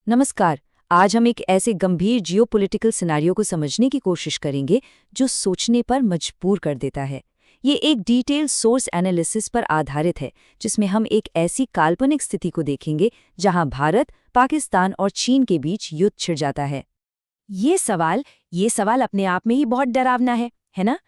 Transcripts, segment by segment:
नमस्कार। आज हम एक ऐसे गंभीर जियोपॉलिटिकल सिनेरियो को समझने की कोशिश करेंगे जो सोचने पर मजबूर कर देता है। ये एक डिटेल सोर्स एनालिसिस पर आधारित है, जिसमें हम एक ऐसी काल्पनिक स्थिति को देखेंगे जहां भारत, पाकिस्तान और चीन के बीच युद्ध छिड़ जाता है। ये सवाल अपने आप में ही बहुत डरावना है ना?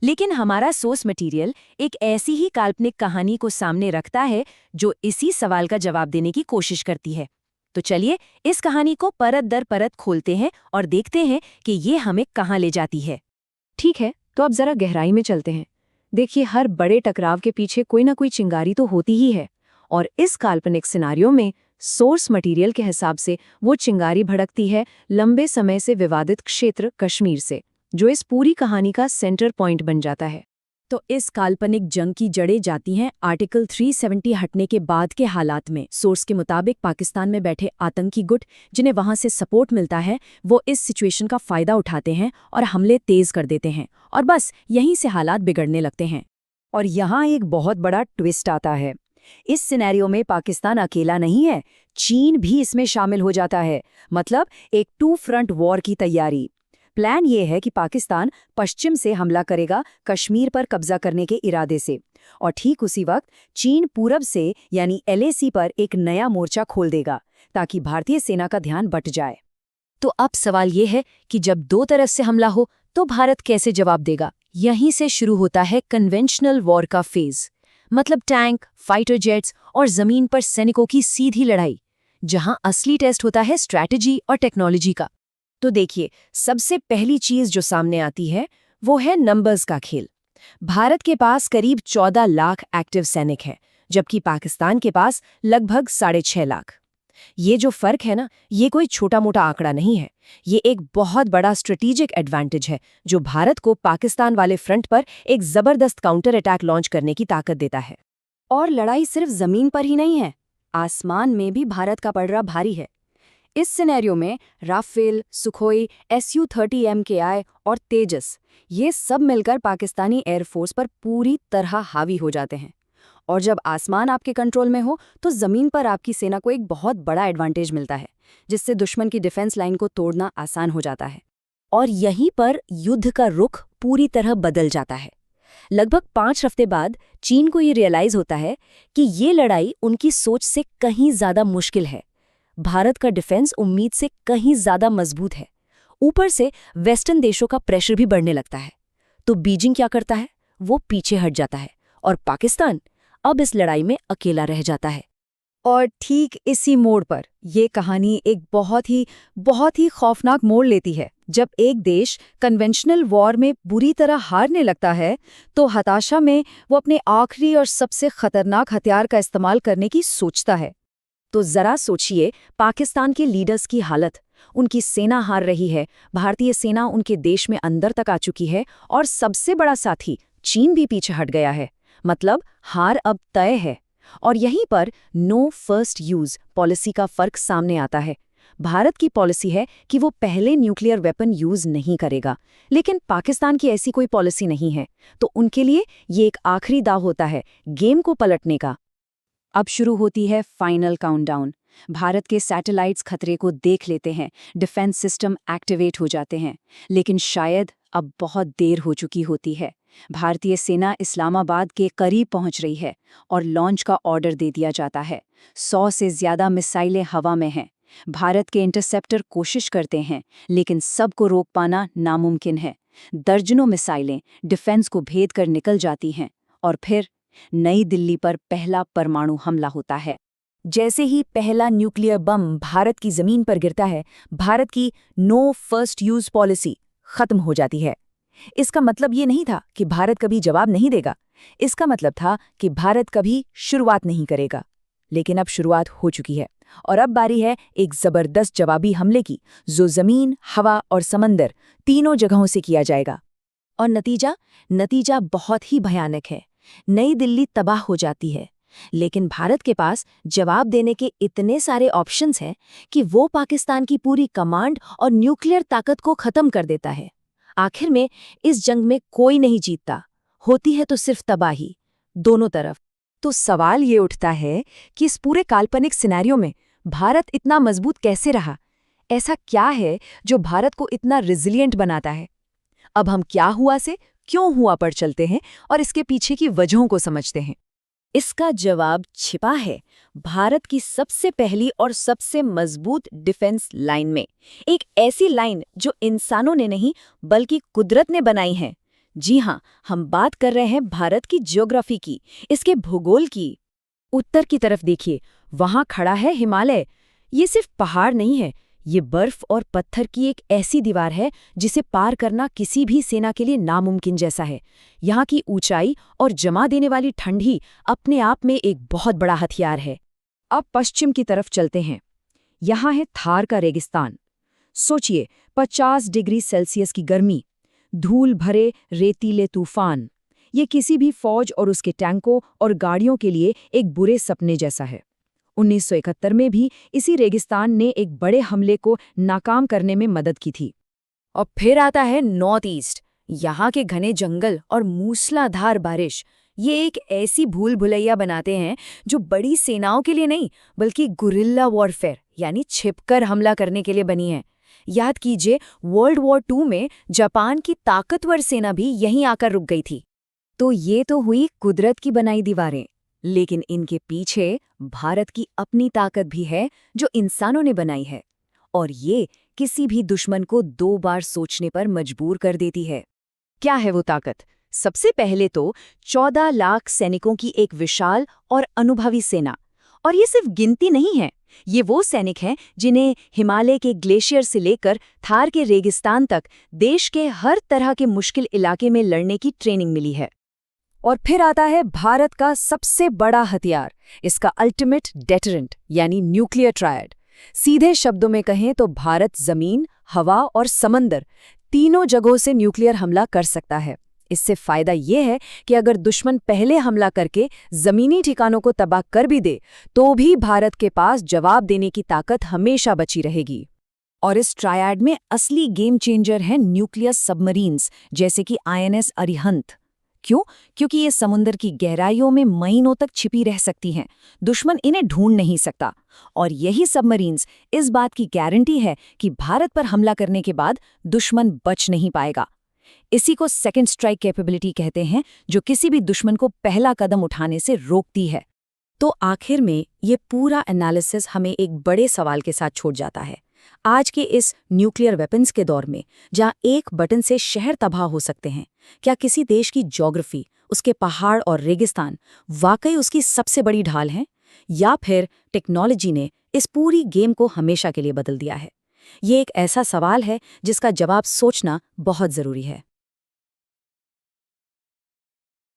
लेकिन हमारा सोर्स मटेरियल एक ऐसी ही काल्पनिक कहानी को सामने रखता है जो इसी सवाल का जवाब देने की कोशिश करती है। तो चलिए इस कहानी को परत दर परत खोलते हैं और देखते हैं कि ये हमें कहाँ ले जाती है। ठीक है, तो अब जरा गहराई में चलते हैं। देखिए, हर बड़े टकराव के पीछे कोई ना कोई चिंगारी तो होती ही है, और इस काल्पनिक सिनारियो में सोर्स मटेरियल के हिसाब से वो चिंगारी भड़कती है लंबे समय से विवादित क्षेत्र कश्मीर से, जो इस पूरी कहानी का सेंटर पॉइंट बन जाता है। तो इस काल्पनिक जंग की जड़ें जाती हैं आर्टिकल 370 हटने के बाद के हालात में। सोर्स के मुताबिक पाकिस्तान में बैठे आतंकी गुट, जिन्हें वहां से सपोर्ट मिलता है, वो इस सिचुएशन का फायदा उठाते हैं और हमले तेज कर देते हैं, और बस यहीं से हालात बिगड़ने लगते हैं। और यहाँ एक बहुत बड़ा ट्विस्ट आता है। इस सिनेरियो में पाकिस्तान अकेला नहीं है, चीन भी इसमें शामिल हो जाता है। मतलब एक टू फ्रंट वॉर की तैयारी। प्लान ये है कि पाकिस्तान पश्चिम से हमला करेगा कश्मीर पर कब्जा करने के इरादे से, और ठीक उसी वक्त चीन पूरब से यानी LAC पर एक नया मोर्चा खोल देगा ताकि भारतीय सेना का ध्यान बट जाए। तो अब सवाल ये है कि जब दो तरफ से हमला हो तो भारत कैसे जवाब देगा? यहीं से शुरू होता है कन्वेंशनल वॉर का फेज। मतलब टैंक, फाइटर जेट्स और जमीन पर सैनिकों की सीधी लड़ाई, जहां असली टेस्ट होता है स्ट्रैटेजी और टेक्नोलॉजी का। तो देखिए, सबसे पहली चीज जो सामने आती है वो है नंबर्स का खेल। भारत के पास करीब 14 लाख एक्टिव सैनिक हैं, जबकि पाकिस्तान के पास लगभग 6.5 लाख। ये जो फर्क है ना, ये कोई छोटा मोटा आंकड़ा नहीं है। ये एक बहुत बड़ा स्ट्रेटेजिक एडवांटेज है जो भारत को पाकिस्तान वाले फ्रंट पर एक जबरदस्त काउंटर अटैक लॉन्च करने की ताकत देता है। और लड़ाई सिर्फ जमीन पर ही नहीं है, आसमान में भी भारत का पलड़ा भारी है। इस सिनेरियो में राफेल, सुखोई, Su-30 MKI और तेजस, ये सब मिलकर पाकिस्तानी एयरफोर्स पर पूरी तरह हावी हो जाते हैं। और जब आसमान आपके कंट्रोल में हो तो जमीन पर आपकी सेना को एक बहुत बड़ा एडवांटेज मिलता है, जिससे दुश्मन की डिफेंस लाइन को तोड़ना आसान हो जाता है। और यहीं पर युद्ध का रुख पूरी तरह बदल जाता है। लगभग 5 हफ्ते बाद चीन को ये रियलाइज होता है कि ये लड़ाई उनकी सोच से कहीं ज्यादा मुश्किल है। भारत का डिफेंस उम्मीद से कहीं ज्यादा मजबूत है। ऊपर से वेस्टर्न देशों का प्रेशर भी बढ़ने लगता है। तो बीजिंग क्या करता है? वो पीछे हट जाता है, और पाकिस्तान अब इस लड़ाई में अकेला रह जाता है। और ठीक इसी मोड़ पर ये कहानी एक बहुत ही खौफनाक मोड़ लेती है। जब एक देश कन्वेंशनल वॉर में बुरी तरह हारने लगता है, तो हताशा में वो अपने आखिरी और सबसे खतरनाक हथियार का इस्तेमाल करने की सोचता है। तो जरा सोचिए पाकिस्तान के लीडर्स की हालत। उनकी सेना हार रही है, भारतीय सेना उनके देश में अंदर तक आ चुकी है, और सबसे बड़ा साथी चीन भी पीछे हट गया है। मतलब हार अब तय है। और यहीं पर नो फर्स्ट यूज पॉलिसी का फर्क सामने आता है। भारत की पॉलिसी है कि वो पहले न्यूक्लियर वेपन यूज नहीं करेगा, लेकिन पाकिस्तान की ऐसी कोई पॉलिसी नहीं है। तो उनके लिए ये एक आखिरी दाव होता है गेम को पलटने का। अब शुरू होती है फाइनल काउंटडाउन। भारत के सैटेलाइट्स खतरे को देख लेते हैं, डिफेंस सिस्टम एक्टिवेट हो जाते हैं, लेकिन शायद अब बहुत देर हो चुकी होती है। भारतीय सेना इस्लामाबाद के करीब पहुंच रही है और लॉन्च का ऑर्डर दे दिया जाता है। 100 से ज्यादा मिसाइलें हवा में हैं। भारत के इंटरसेप्टर कोशिश करते हैं, लेकिन सबको रोक पाना नामुमकिन है। दर्जनों मिसाइलें डिफेंस को भेद कर निकल जाती हैं, और फिर नई दिल्ली पर पहला परमाणु हमला होता है। जैसे ही पहला न्यूक्लियर बम भारत की जमीन पर गिरता है, भारत की नो फर्स्ट यूज पॉलिसी खत्म हो जाती है। इसका मतलब ये नहीं था कि भारत कभी जवाब नहीं देगा। इसका मतलब था कि भारत कभी शुरुआत नहीं करेगा। लेकिन अब शुरुआत हो चुकी है, और अब बारी है एक जबरदस्त जवाबी हमले की, जो जमीन, हवा और समंदर तीनों जगहों से किया जाएगा। और नतीजा बहुत ही भयानक है। नई दिल्ली तबाह हो जाती है, लेकिन भारत के पास जवाब देने के इतने सारे ऑप्शंस हैं कि वो पाकिस्तान की पूरी कमांड और न्यूक्लियर ताकत को खत्म कर देता है। आखिर में इस जंग में कोई नहीं जीतता, होती है तो सिर्फ तबाही, दोनों तरफ। तो सवाल ये उठता है कि इस पूरे काल्पनिक सिनेरियो में भारत इतना मजबूत कैसे रहा? ऐसा क्या है जो भारत को इतना रिजिलिएंट बनाता है? अब हम क्या हुआ से क्यों हुआ पर चलते हैं और इसके पीछे की वजहों को समझते हैं। इसका जवाब छिपा है भारत की सबसे पहली और सबसे मजबूत डिफेंस लाइन में। एक ऐसी लाइन जो इंसानों ने नहीं बल्कि कुदरत ने बनाई है। जी हाँ, हम बात कर रहे हैं भारत की ज्योग्राफी की, इसके भूगोल की। उत्तर की तरफ देखिए, वहां खड़ा है हिमालय। ये सिर्फ पहाड़ नहीं है, ये बर्फ और पत्थर की एक ऐसी दीवार है जिसे पार करना किसी भी सेना के लिए नामुमकिन जैसा है। यहाँ की ऊंचाई और जमा देने वाली ठंड ही अपने आप में एक बहुत बड़ा हथियार है। अब पश्चिम की तरफ चलते हैं। यहाँ है थार का रेगिस्तान। सोचिए, 50 डिग्री सेल्सियस की गर्मी, धूल भरे रेतीले तूफान। ये किसी भी फौज और उसके टैंकों और गाड़ियों के लिए एक बुरे सपने जैसा है। 1971 में भी इसी रेगिस्तान ने एक बड़े हमले को नाकाम करने में मदद की थी। और फिर आता है नॉर्थ ईस्ट। यहाँ के घने जंगल और मूसलाधार बारिश ये एक ऐसी भूल भुलैया बनाते हैं जो बड़ी सेनाओं के लिए नहीं बल्कि गुरिल्ला वॉरफेयर यानी छिपकर हमला करने के लिए बनी है। याद कीजिए, वर्ल्ड वॉर 2 में जापान की ताकतवर सेना भी यहीं आकर रुक गई थी। तो ये तो हुई कुदरत की बनाई दीवारें, लेकिन इनके पीछे भारत की अपनी ताकत भी है जो इंसानों ने बनाई है, और ये किसी भी दुश्मन को 2 बार सोचने पर मजबूर कर देती है। क्या है वो ताकत? सबसे पहले तो 14 लाख सैनिकों की एक विशाल और अनुभवी सेना। और ये सिर्फ गिनती नहीं है, ये वो सैनिक हैं जिन्हें हिमालय के ग्लेशियर से लेकर थार के रेगिस्तान तक देश के हर तरह के मुश्किल इलाके में लड़ने की ट्रेनिंग मिली है। और फिर आता है भारत का सबसे बड़ा हथियार, इसका अल्टीमेट डेटरेंट यानी न्यूक्लियर ट्रायड। सीधे शब्दों में कहें तो भारत जमीन, हवा और समंदर तीनों जगहों से न्यूक्लियर हमला कर सकता है। इससे फायदा ये है कि अगर दुश्मन पहले हमला करके जमीनी ठिकानों को तबाह कर भी दे तो भी भारत के पास जवाब देने की ताकत हमेशा बची रहेगी। और इस ट्रायड में असली गेम चेंजर हैं न्यूक्लियर सबमरीन्स जैसे कि INS अरिहंत। क्यों? क्योंकि ये समुद्र की गहराइयों में महीनों तक छिपी रह सकती हैं, दुश्मन इन्हें ढूंढ नहीं सकता। और यही सबमरीन्स इस बात की गारंटी है कि भारत पर हमला करने के बाद दुश्मन बच नहीं पाएगा। इसी को सेकंड स्ट्राइक कैपेबिलिटी कहते हैं, जो किसी भी दुश्मन को पहला कदम उठाने से रोकती है। तो आखिर में ये पूरा एनालिसिस हमें एक बड़े सवाल के साथ छोड़ जाता है। आज के इस न्यूक्लियर वेपन्स के दौर में, जहां एक बटन से शहर तबाह हो सकते हैं, क्या किसी देश की ज्योग्राफी, उसके पहाड़ और रेगिस्तान वाकई उसकी सबसे बड़ी ढाल हैं? या फिर टेक्नोलॉजी ने इस पूरी गेम को हमेशा के लिए बदल दिया है? ये एक ऐसा सवाल है जिसका जवाब सोचना बहुत ज़रूरी है।